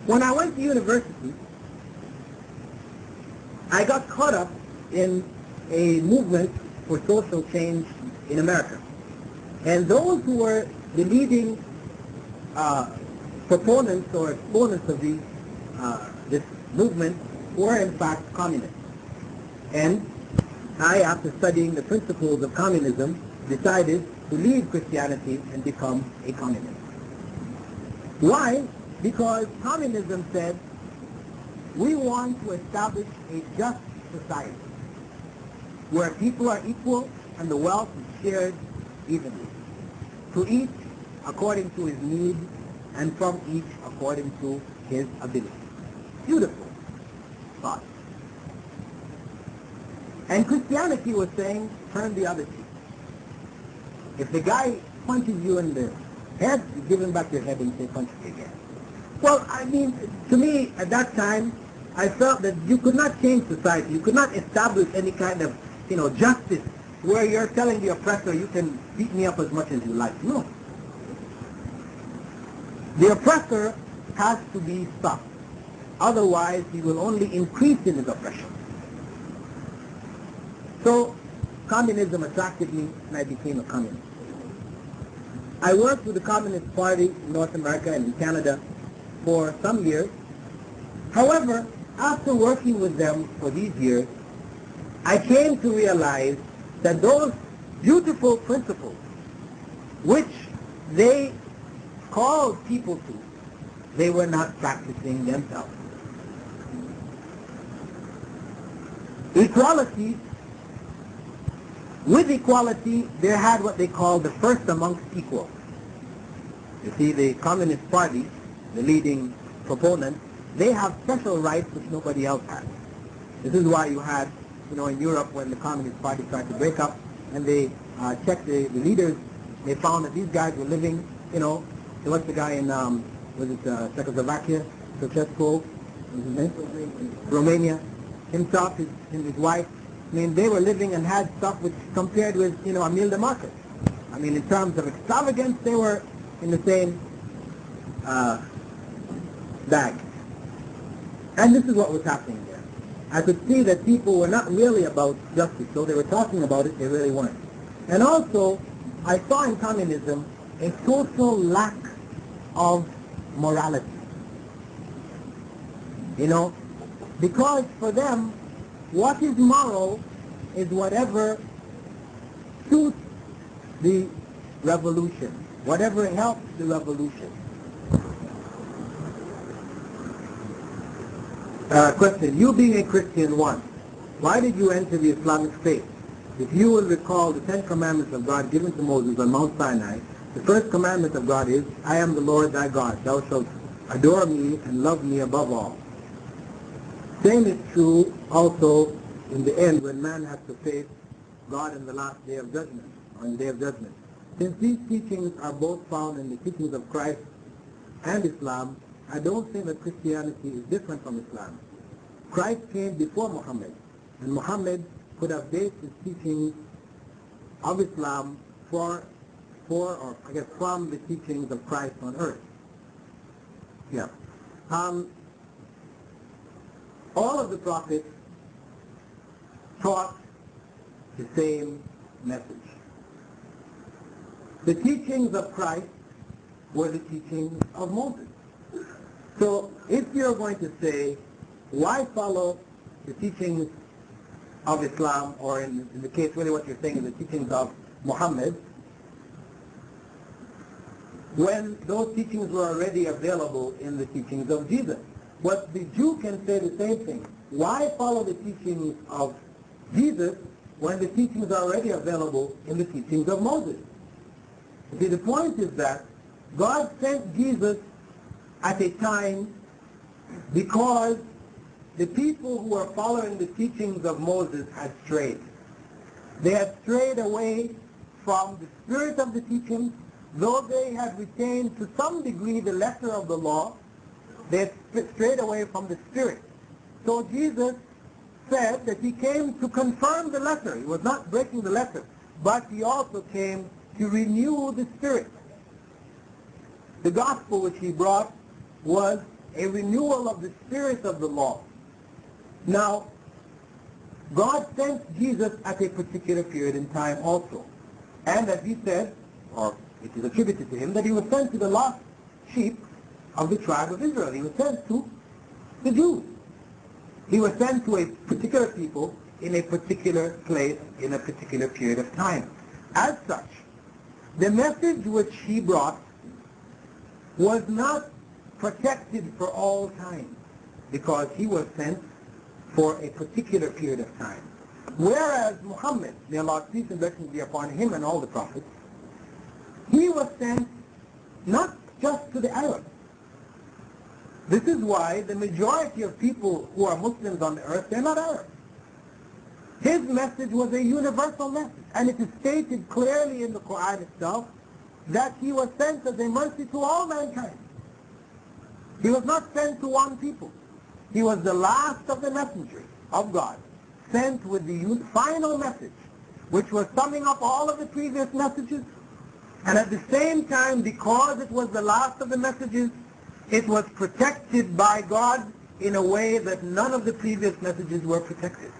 When I went to university, I got caught up in a movement for social change in America. And those who were the leading proponents or exponents of this movement were in fact communists. And I, after studying the principles of communism, decided to leave Christianity and become a communist. Why? Because communism said, we want to establish a just society where people are equal and the wealth is shared evenly, to each according to his need and from each according to his ability. Beautiful thought. And Christianity was saying, turn the other cheek. If the guy punches you in the head, you give him back your head and say, punch me again. Well, I mean, to me, at that time, I felt that you could not change society. You could not establish any kind of, justice where you're telling the oppressor, you can beat me up as much as you like. No. The oppressor has to be stopped. Otherwise, he will only increase in his oppression. So, communism attracted me, and I became a communist. I worked with the Communist Party in North America and in Canada for some years. However, after working with them for these years, I came to realize that those beautiful principles which they called people to, they were not practicing themselves. Equality, with equality, they had what they called the first amongst equals. You see, the Communist Party, the leading proponent, they have special rights which nobody else has. This is why you had, in Europe when the Communist Party tried to break up and they checked the leaders, they found that these guys were living, there was the guy in, Czechoslovakia, Ceausescu, Romania, himself, his wife. I mean, they were living and had stuff which compared with, a meal de market. I mean, in terms of extravagance, they were in the same bag. And this is what was happening there. I could see that people were not really about justice, so they were talking about it, they really weren't. And also, I saw in communism a total lack of morality. Because for them, what is moral is whatever suits the revolution, whatever helps the revolution. Question, you being a Christian once, why did you enter the Islamic faith? If you will recall the 10 commandments of God given to Moses on Mount Sinai, the first commandment of God is, I am the Lord thy God, thou shalt adore me and love me above all. Same is true also in the end when man has to face God in the last day of judgment, or in the day of judgment. Since these teachings are both found in the teachings of Christ and Islam, I don't think that Christianity is different from Islam. Christ came before Muhammad, and Muhammad could have based his teachings of Islam from the teachings of Christ on earth. Yeah. All of the prophets taught the same message. The teachings of Christ were the teachings of Moses. So if you're going to say, why follow the teachings of Islam, or in the case really what you're saying is the teachings of Muhammad, when those teachings were already available in the teachings of Jesus? But the Jew can say the same thing. Why follow the teachings of Jesus when the teachings are already available in the teachings of Moses? See, the point is that God sent Jesus at a time because the people who were following the teachings of Moses had strayed. They had strayed away from the spirit of the teachings, though they had retained to some degree the letter of the law. They had strayed away from the spirit. So Jesus said that he came to confirm the letter. He was not breaking the letter, but he also came to renew the spirit. The gospel which he brought was a renewal of the spirit of the law. Now, God sent Jesus at a particular period in time also. And as he said, or it is attributed to him, that he was sent to the lost sheep of the tribe of Israel. He was sent to the Jews. He was sent to a particular people in a particular place in a particular period of time. As such, the message which he brought was not protected for all time, because he was sent for a particular period of time. Whereas Muhammad, may Allah's peace and blessings be upon him and all the prophets, he was sent not just to the Arabs. This is why the majority of people who are Muslims on the earth, they're not Arabs. His message was a universal message, and it is stated clearly in the Quran itself that he was sent as a mercy to all mankind. He was not sent to one people. He was the last of the messengers of God, sent with the final message, which was summing up all of the previous messages, and at the same time, because it was the last of the messages, it was protected by God in a way that none of the previous messages were protected.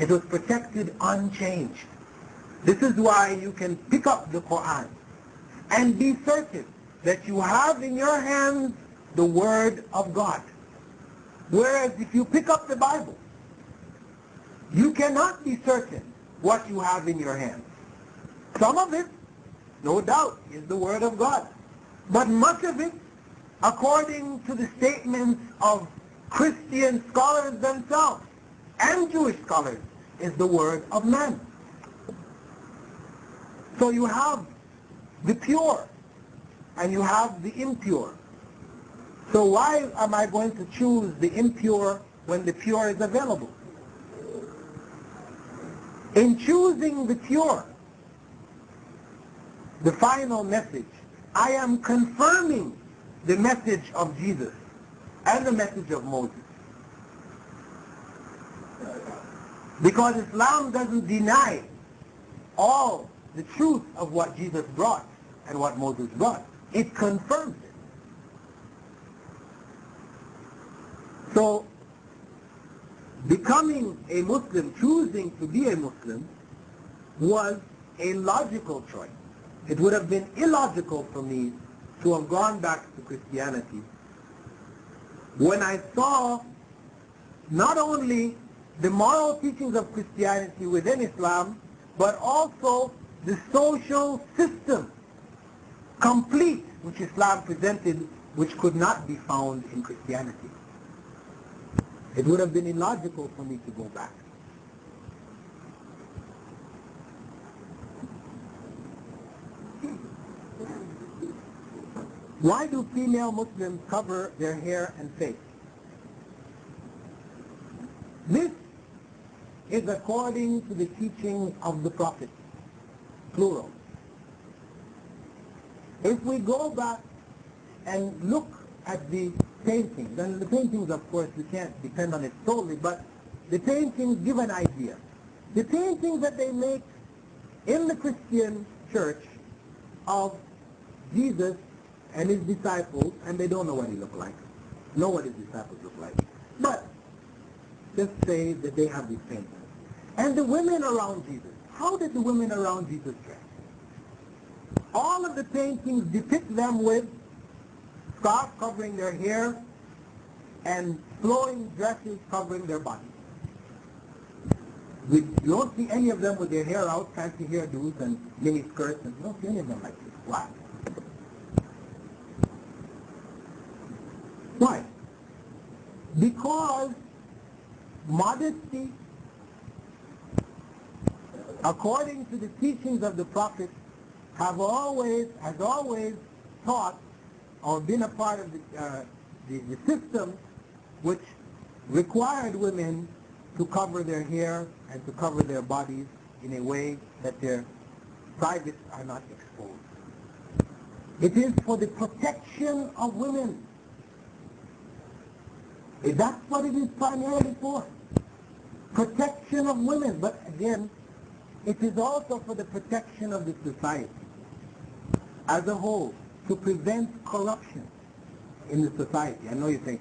It was protected unchanged. This is why you can pick up the Quran and be certain that you have in your hands the Word of God. Whereas if you pick up the Bible, you cannot be certain what you have in your hands. Some of it, no doubt, is the Word of God. But much of it, according to the statements of Christian scholars themselves and Jewish scholars, is the Word of man. So you have the pure and you have the impure. So why am I going to choose the impure when the pure is available? In choosing the pure, the final message, I am confirming the message of Jesus and the message of Moses. Because Islam doesn't deny all the truth of what Jesus brought and what Moses brought. It confirms it. So, becoming a Muslim, choosing to be a Muslim, was a logical choice. It would have been illogical for me to have gone back to Christianity when I saw not only the moral teachings of Christianity within Islam, but also the social system, complete, which Islam presented, which could not be found in Christianity. It would have been illogical for me to go back. Why do female Muslims cover their hair and face? This is according to the teachings of the Prophet, plural. If we go back and look at the paintings, and the paintings, of course, we can't depend on it solely, but the paintings give an idea. The paintings that they make in the Christian church of Jesus and his disciples, and they don't know what he looked like, know what his disciples look like, but just say that they have these paintings. And the women around Jesus, how did the women around Jesus dress? All of the paintings depict them with scarves covering their hair and flowing dresses covering their bodies. You don't see any of them with their hair out, fancy hairdos and mini skirts, and you don't see any of them like this. Why? Why? Because modesty, according to the teachings of the Prophet, has always taught or been a part of the system which required women to cover their hair and to cover their bodies in a way that their privates are not exposed. It is for the protection of women. That's what it is primarily for. Protection of women. But again, it is also for the protection of the society as a whole, to prevent corruption. in the society. I know you're saying,